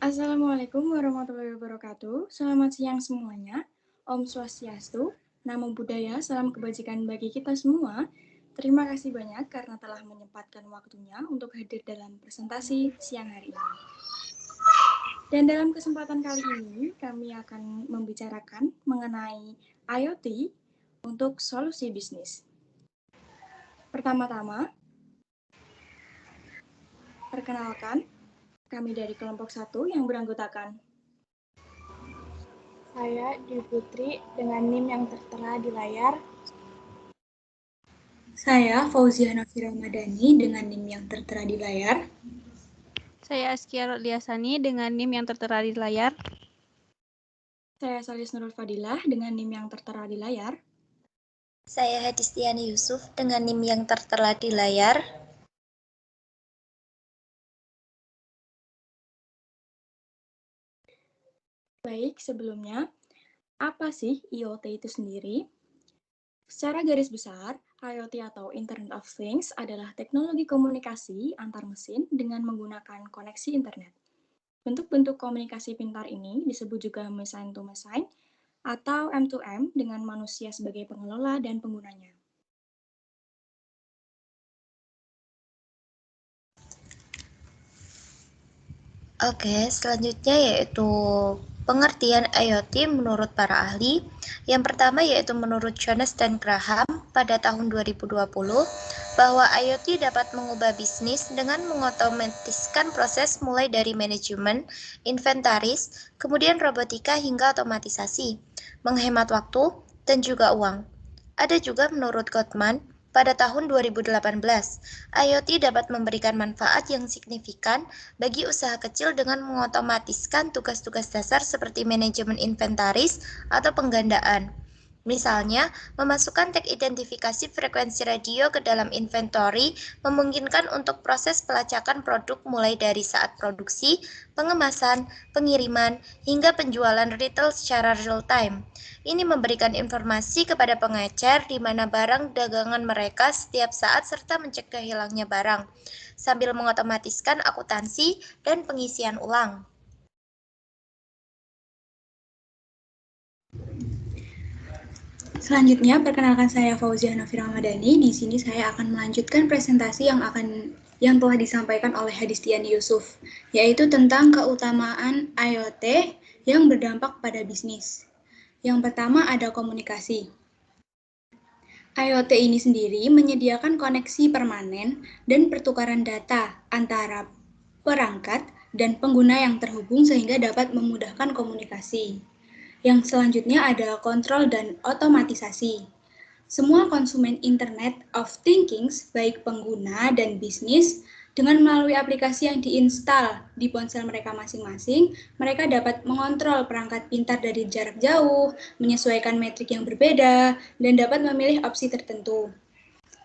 Assalamualaikum warahmatullahi wabarakatuh. Selamat siang semuanya. Om Swastiastu, Namo Buddhaya, salam kebajikan bagi kita semua. Terima kasih banyak karena telah menyempatkan waktunya untuk hadir dalam presentasi siang hari ini. Dan dalam kesempatan kali ini, kami akan membicarakan mengenai IoT untuk solusi bisnis. Pertama-tama, perkenalkan, kami dari kelompok 1 yang beranggotakan Saya Dwi Putri dengan NIM yang tertera di layar. Saya Fauzia Novi Ramadhani dengan NIM yang tertera di layar. Saya Askia Rodiasani dengan NIM yang tertera di layar. Saya Salis Nurul Fadilah dengan NIM yang tertera di layar. Saya Hadistiani Yusuf dengan NIM yang tertera di layar. Baik, sebelumnya, apa sih IoT itu sendiri? Secara garis besar, IoT atau Internet of Things adalah teknologi komunikasi antar mesin dengan menggunakan koneksi internet. Bentuk-bentuk komunikasi pintar ini disebut juga machine to machine atau M2M dengan manusia sebagai pengelola dan penggunanya. Oke, selanjutnya yaitu pengertian IoT menurut para ahli. Yang pertama yaitu menurut Jones dan Graham pada tahun 2020 bahwa IoT dapat mengubah bisnis dengan mengotomatiskan proses mulai dari manajemen, inventaris, kemudian robotika hingga otomatisasi, menghemat waktu dan juga uang. Ada juga menurut Gottman pada tahun 2018, IoT dapat memberikan manfaat yang signifikan bagi usaha kecil dengan mengotomatiskan tugas-tugas dasar seperti manajemen inventaris atau penggandaan. Misalnya, memasukkan tag identifikasi frekuensi radio ke dalam inventory memungkinkan untuk proses pelacakan produk mulai dari saat produksi, pengemasan, pengiriman, hingga penjualan retail secara real-time. Ini memberikan informasi kepada pengecer di mana barang dagangan mereka setiap saat serta mencegah hilangnya barang, sambil mengotomatiskan akuntansi dan pengisian ulang. Selanjutnya, perkenalkan saya Fauzia Novi Ramadhani. Di sini saya akan melanjutkan presentasi yang telah disampaikan oleh Hadistiani Yusuf, yaitu tentang keutamaan IoT yang berdampak pada bisnis. Yang pertama ada komunikasi. IoT ini sendiri menyediakan koneksi permanen dan pertukaran data antara perangkat dan pengguna yang terhubung sehingga dapat memudahkan komunikasi. Yang selanjutnya ada kontrol dan otomatisasi. Semua konsumen Internet of Things, baik pengguna dan bisnis, dengan melalui aplikasi yang diinstal di ponsel mereka masing-masing, mereka dapat mengontrol perangkat pintar dari jarak jauh, menyesuaikan metrik yang berbeda, dan dapat memilih opsi tertentu.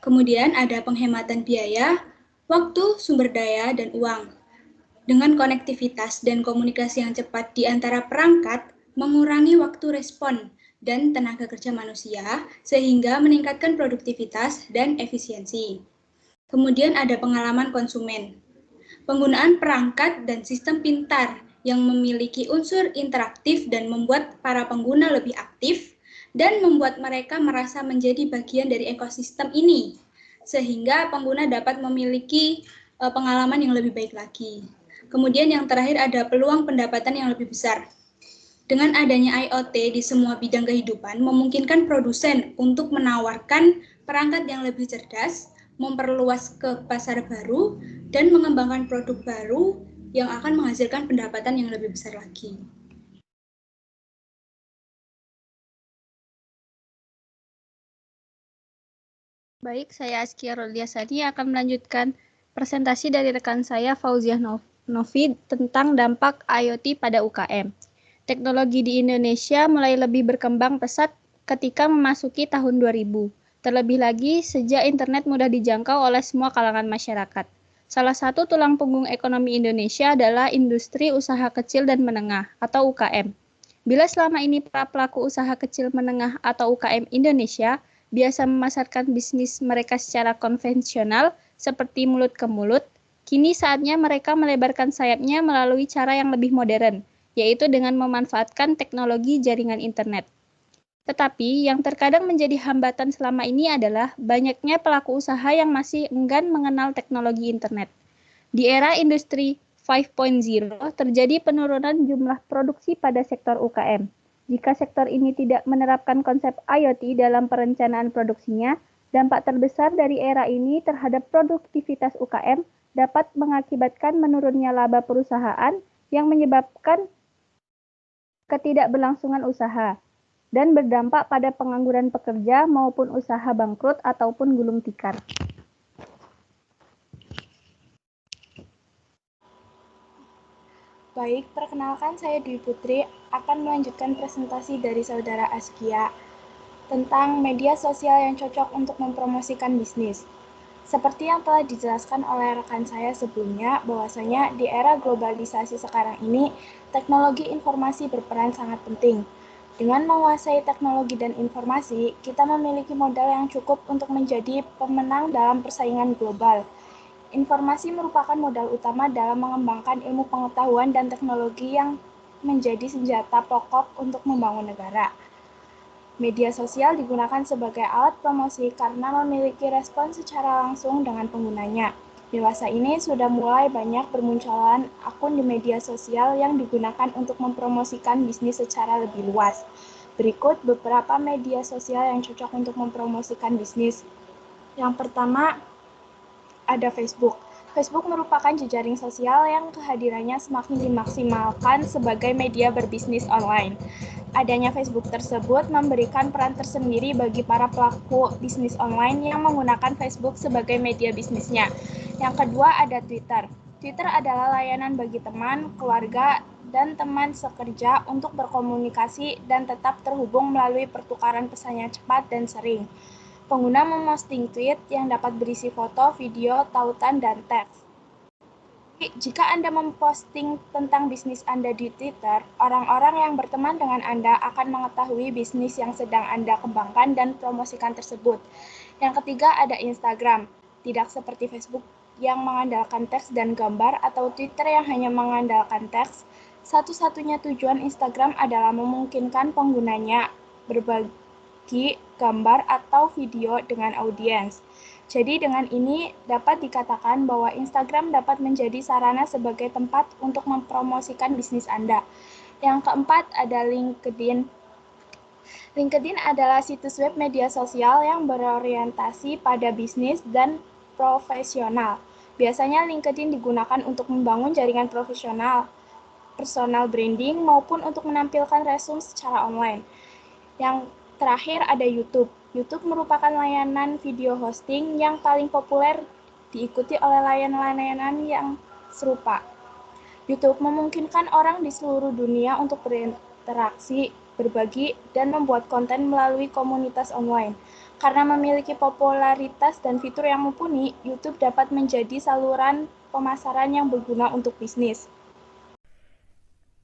Kemudian ada penghematan biaya, waktu, sumber daya, dan uang. Dengan konektivitas dan komunikasi yang cepat di antara perangkat, mengurangi waktu respon dan tenaga kerja manusia, sehingga meningkatkan produktivitas dan efisiensi. Kemudian ada pengalaman konsumen. Penggunaan perangkat dan sistem pintar yang memiliki unsur interaktif dan membuat para pengguna lebih aktif dan membuat mereka merasa menjadi bagian dari ekosistem ini, sehingga pengguna dapat memiliki pengalaman yang lebih baik lagi. Kemudian yang terakhir ada peluang pendapatan yang lebih besar. Dengan adanya IoT di semua bidang kehidupan, memungkinkan produsen untuk menawarkan perangkat yang lebih cerdas, memperluas ke pasar baru, dan mengembangkan produk baru yang akan menghasilkan pendapatan yang lebih besar lagi. Baik, saya Askia Rodiasani akan melanjutkan presentasi dari rekan saya Fauzia Novi tentang dampak IoT pada UKM. Teknologi di Indonesia mulai lebih berkembang pesat ketika memasuki tahun 2000. Terlebih lagi sejak internet mudah dijangkau oleh semua kalangan masyarakat. Salah satu tulang punggung ekonomi Indonesia adalah industri usaha kecil dan menengah atau UKM. Bila selama ini para pelaku usaha kecil menengah atau UKM Indonesia biasa memasarkan bisnis mereka secara konvensional seperti mulut ke mulut, Kini saatnya mereka melebarkan sayapnya melalui cara yang lebih modern, yaitu dengan memanfaatkan teknologi jaringan internet. Tetapi yang terkadang menjadi hambatan selama ini adalah banyaknya pelaku usaha yang masih enggan mengenal teknologi internet. Di era industri 5.0 terjadi penurunan jumlah produksi pada sektor UKM. Jika sektor ini tidak menerapkan konsep IoT dalam perencanaan produksinya, dampak terbesar dari era ini terhadap produktivitas UKM dapat mengakibatkan menurunnya laba perusahaan yang menyebabkan ketidakberlangsungan usaha dan berdampak pada pengangguran pekerja maupun usaha bangkrut ataupun gulung tikar. Baik, perkenalkan saya Dwi Putri akan melanjutkan presentasi dari Saudara Askia tentang media sosial yang cocok untuk mempromosikan bisnis. Seperti yang telah dijelaskan oleh rekan saya sebelumnya, bahwasanya di era globalisasi sekarang ini, teknologi informasi berperan sangat penting. Dengan menguasai teknologi dan informasi, kita memiliki modal yang cukup untuk menjadi pemenang dalam persaingan global. Informasi merupakan modal utama dalam mengembangkan ilmu pengetahuan dan teknologi yang menjadi senjata pokok untuk membangun negara. Media sosial digunakan sebagai alat promosi karena memiliki respon secara langsung dengan penggunanya. Dewasa ini sudah mulai banyak bermunculan akun di media sosial yang digunakan untuk mempromosikan bisnis secara lebih luas. Berikut beberapa media sosial yang cocok untuk mempromosikan bisnis. Yang pertama, ada Facebook. Facebook merupakan jejaring sosial yang kehadirannya semakin dimaksimalkan sebagai media berbisnis online. Adanya Facebook tersebut memberikan peran tersendiri bagi para pelaku bisnis online yang menggunakan Facebook sebagai media bisnisnya. Yang kedua ada Twitter. Twitter adalah layanan bagi teman, keluarga, dan teman sekerja untuk berkomunikasi dan tetap terhubung melalui pertukaran pesan yang cepat dan sering. Pengguna memposting tweet yang dapat berisi foto, video, tautan, dan teks. Jika Anda memposting tentang bisnis Anda di Twitter, orang-orang yang berteman dengan Anda akan mengetahui bisnis yang sedang Anda kembangkan dan promosikan tersebut. Yang ketiga ada Instagram. Tidak seperti Facebook yang mengandalkan teks dan gambar atau Twitter yang hanya mengandalkan teks, satu-satunya tujuan Instagram adalah memungkinkan penggunanya berbagi gambar atau video dengan audiens. Jadi dengan ini dapat dikatakan bahwa Instagram dapat menjadi sarana sebagai tempat untuk mempromosikan bisnis Anda. Yang keempat ada LinkedIn. LinkedIn adalah situs web media sosial yang berorientasi pada bisnis dan profesional. Biasanya LinkedIn digunakan untuk membangun jaringan profesional, personal branding, maupun untuk menampilkan resume secara online. Yang terakhir ada YouTube. YouTube merupakan layanan video hosting yang paling populer, diikuti oleh layanan-layanan yang serupa. YouTube memungkinkan orang di seluruh dunia untuk berinteraksi, berbagi, dan membuat konten melalui komunitas online. Karena memiliki popularitas dan fitur yang mumpuni, YouTube dapat menjadi saluran pemasaran yang berguna untuk bisnis.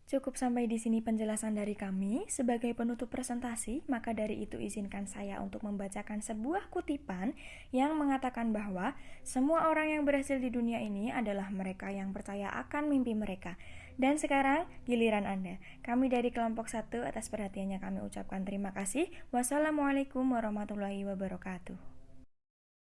Cukup sampai di sini penjelasan dari kami. Sebagai penutup presentasi, maka dari itu izinkan saya untuk membacakan sebuah kutipan yang mengatakan bahwa semua orang yang berhasil di dunia ini adalah mereka yang percaya akan mimpi mereka. Dan sekarang giliran Anda. Kami dari kelompok 1 atas perhatiannya kami ucapkan terima kasih. Wassalamualaikum warahmatullahi wabarakatuh.